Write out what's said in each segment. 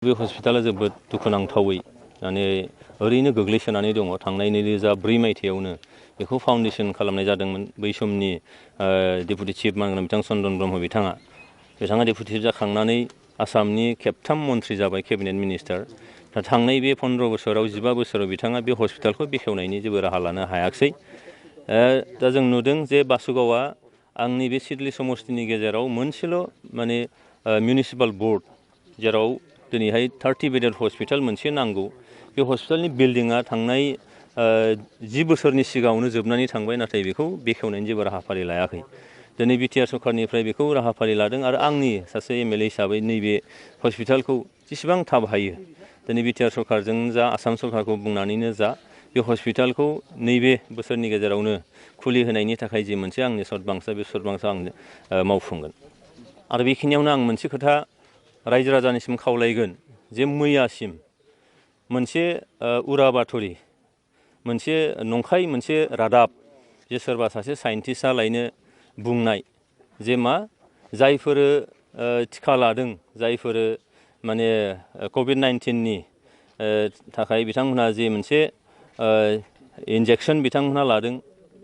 बे हस्पिटाला जोबोद दुखुनांथावै माने ओरैनो गोग्लैसोनानै दङ। थांनाय 2004 मायथाइयावनो बेखौ फाउन्डेसन खालामनाय जादोंमोन। बै समनि डेपुटि चिफ मानगोनां बिथां चन्दन ब्रह्म बिथाङा डेपुटि चिफ जाखांनानै आसामनि खेबथाम मन्थ्रि जाबाय, केबिनेट मिनिस्टार। दा थांनाय बे 15 बोसोराव 15 बोसोराव बिथाङा बे हस्पिटालखौ बेखेवनायनि जेबो राहा लानो हायाखिसै। दा जों नुदों जे बासुगावआ आंनि बे सिडली समष्टिनि गेजेराव मोनसेल' माने मिउनिसिपाल बर्ड, जेराव दिनैहाय 30 बेडेड हस्पिटाल मोनसे नांगौ। बे हस्पिटालनि बिल्डिंआ थांनाय 10 बोसोरनि सिगाङावनो जोबनानै थांबाय, नाथाय बेखौ बेखेवनायनि जेबो राहाफारि लायाखै। दिनै बिटिआर सरकारनिफ्राय बेखौ राहाफारि लादों आरो आंनि सासे एमएलए हिसाबै नैबे हस्पिटालखौ जेसेबां थाब हायो दिनै बिटिआर सरकारजों जा आसाम सरकारखौ बुंनानैनो जा बे हस्पिटालखौ नैबे बोसोरनि गेजेरावनो खुलिहोनायनि थाखाय जि मोनसे आंनि सदबांसा, बे सदबांसा आं मावफुंगोन। आरो बेखिनियावनो आं मोनसे खोथा रायजो राजानिसिम खावलायगोन जे मैयासिम मोनसे उरा बाथरि, मोनसे नंखाय मोनसे रादाब जे सोरबा सासे साइन्टिस्टआ लायनो बुंनाय जे जायफोर टिका लादों, जायफोर माने कभिड-19नि थाखाय बिथांमोनहा जे मोनसे इन्जेक्सन बिथांमोनहा लादों,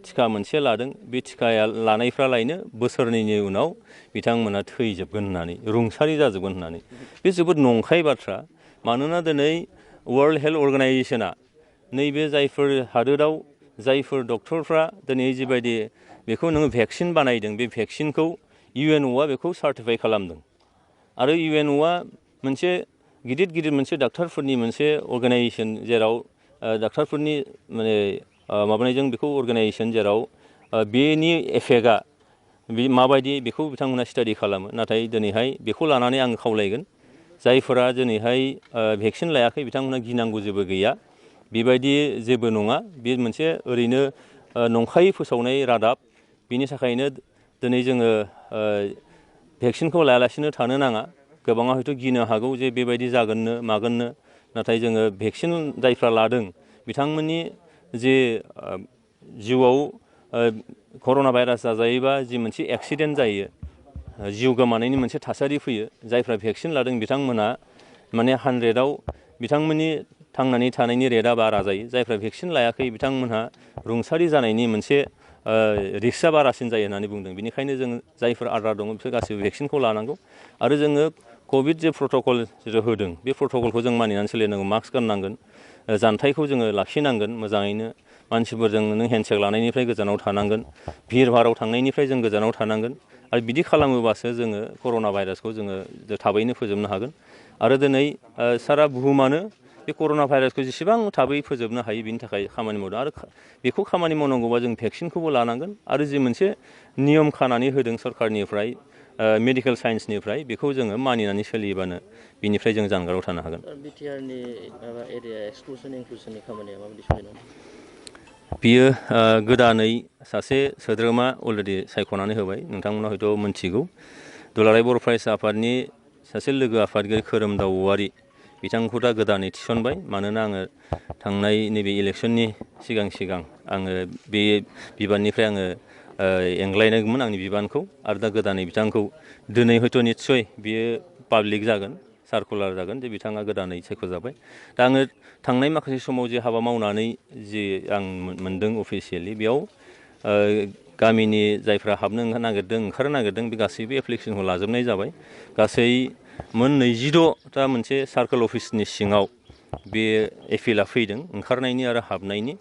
टिका मोनसे लादों, बे टिकाया लानायफ्रा लायनो बोसोरनैनि उनाव बिथांमोना थैजोबगोन होननानै, रुंसारि जाजोबगोन होननानै। बे जोबोद नंखाय बाथ्रा। मानोना दिनै वर्ल्ड हेल्थ अर्गानाइजेसना नैबे जायफोर हादोराव जायफोर डक्टरफ्रा दिनै जिबायदि बेखौ नोङो भेक्सिन बानायदों, बे भेक्सिनखौ इउएनअआ बेखौ सार्टिफाइ खालामदों। आरो इउएनअआ मोनसे गिदिर मोनसे डाक्टारफोरनि मोनसे अर्गानाइजेसन, जेराव डाक्टारफोरनि माने माबानायजों बेखौ अर्गानाइजेसन, जेराव बेनि एफेक्टआ माबायदि बेखौ बिथांमोना स्टाडि खालामो। नाथाय दिनैहाय बेखौ लानानै आं खावलायगोन जायफोरा दिनैहाय भेक्सिन लायाखै बिथांमोना गिनांगौ जेबो गैया। बेबायदि जेबो नङा, बे मोनसे ओरैनो नंखायै फोसावनाय रादाब। बिनि थाखायनो दिनै जोङो भेक्सिनखौ लायालासिनो थानो नाङा। गोबाङा हयथ' गिनो हागौ जे बेबायदि जागोननो मागोननो, नाथाय जोङो भेक्सिन जायफ्रा लादों बिथांमोननि जे जिउआव कर'ना भाइरास जाजायोबा जि मोनसे एक्सिडेन्ट जायो, जिउ गोमानायनि मोनसे थासारि फैयो, जायफ्रा भेक्सिन लादों बिथांमोना माने 100आव बिथांमोननि थांनानै थानायनि रेटआ बारा जायो। जायफ्रा भेक्सिन लायाखै बिथांमोनहा रुंसारि जानायनि मोनसे रिस्कआ बारासिन जायो होननानै बुंदों। बेनिखायनो जों जायफोर आद्रा दङ बिसोर गासैबो भेक्सिनखौ लानांगौ। आरो जोङो कभिड जे प्रट'कल होदों, बे प्रट'कलखौ जों मानिनानै सोलिनांगौ। मास्क गाननांगोन, जानथायखौ जोङो लाखिनांगोन मोजाङैनो, मानसिफोरजों नों हेन्डसेक लानायनिफ्राय गोजानाव थानांगोन, भिर भाराव थांनायनिफ्राय जों गोजानाव थानांगोन। आरो बिदि खालामोबासो जोङो कर'ना भाइरासखौ जोङो थाबैनो फोजोबनो हागोन। आरो दिनै सारा बुहुमानो बे कर'ना भाइरासखौ जेसेबां थाबै फोजोबनो हायो बिनि थाखाय खामानि मावदों। आरो बेखौ खामानि मावनांगौबा जों भेक्सिनखौबो लानांगोन। आरो जि मोनसे नियम खानानै होदों सरकारनिफ्राय, मेडिकेल साइन्सनिफ्राय, बेखौ जोङो मानिनानै सोलियोबानो बिनिफ्राय जों जानगाराव थानो हागोन। बिटिआरनि एरिया एक्सक्लुसन इनक्लुसननि खामानिया माबायदि सोलिनानै दं? बियो गोदानै सासे सोद्रोमा अलरेडि सायख'नानै होबाय। नोंथांमोना हयथ' मोनथिगौ, दुलाराय बर' फरायसा आफादनि सासे लोगो आफादगिरि खोरोमदाव औवारि बिथांखौ दा गोदानै थिसनबाय। मानोना आङो थांनाय नैबे इलेक्सननि सिगां आङो बे बिबाननिफ्राय आङो एंग्लायदोंमोन आंनि बिबानखौ। आरो दा गोदानै बिथांखौ दिनै हयथ' निस्सय बियो पाब्लिक जागोन, सार्कुलार जागोन जे बिथाङा गोदानै सायख'जाबाय। दा आङो थांनाय माखासे समाव जे हाबा मावनानै जे आं मोनदों अफिसियेलि, बेयाव गामिनि जायफ्रा हाबनो नागिरदों, ओंखारनो नागिरदों, बे गासैबो एप्लिकेसनखौ लाजोबनाय जाबाय। गासै मोन 26टा मोनसे सार्कोल अफिसनि सिङाव बे एपिला फैदों, ओंखारनायनि आरो हाबनायनि।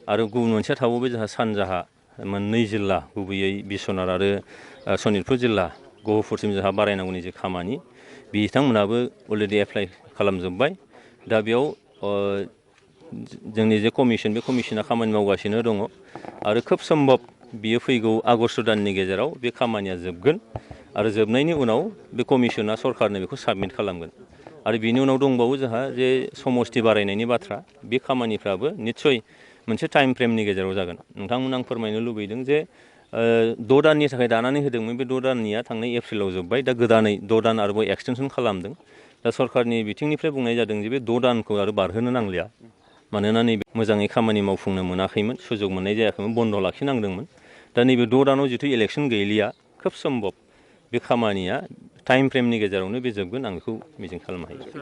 आरो गुबुन मोनसेया थाबावबाय जोंहा सानजाहा 2 जिल्ला, गुबैयै बिश्वनाथ आरो सनितपुर जिल्ला गहपुरसिम जोंहा बारायनांगौनि जे खामानि, बिथांमोनाबो अलरेडि एप्लाइ खालामजोब्बाय। दा बेयाव जोंनि जे कमिसन, बे कमिसना खामानि मावगासिनो दङ। आरो खोब सम्भब बियो फैगौ आगष्ट दाननि गेजेराव बे खामानिया जोबगोन। आरो जोबनायनि उनाव बे कमिसना सरकारनो बेखौ साबमिट खालामगोन। आरो बिनि उनाव दंबावो जोंहा जे समस्ति बारायनायनि बाथ्रा, बे खामानिफ्राबो निस्सय मोनसे टाइम फ्रेमनि गेजेराव जागोन। नोंथांमोन आं फोरमायनो लुबैदों जे 6 दाननि थाखाय दानानै होदोंमोन, बे 6 दाननिया थांनाय एप्रिलाव जोब्बाय। दा गोदानै 6 दान आरोबाव एक्सटेनसन खालामदों। दा सरकारनि बिथिंनिफ्राय बुंनाय जादों जे बे 6 दानखौ आरो बारहोनो नांलिया। मानोना नैबे मोजाङै खामानि मावफुंनो मोनाखैमोन, सुजुग मोननाय जायाखैमोन, बन्द' लाखिनांदोंमोन। दा नैबे 6 दानाव जिथु इलेक्सन गैलिया, खोब सम्भब बे खामानिया टाइम फ्रेमनि गेजेरावनो बे जोबगोन, आं बेखौ मिजिं खालामनो हायो।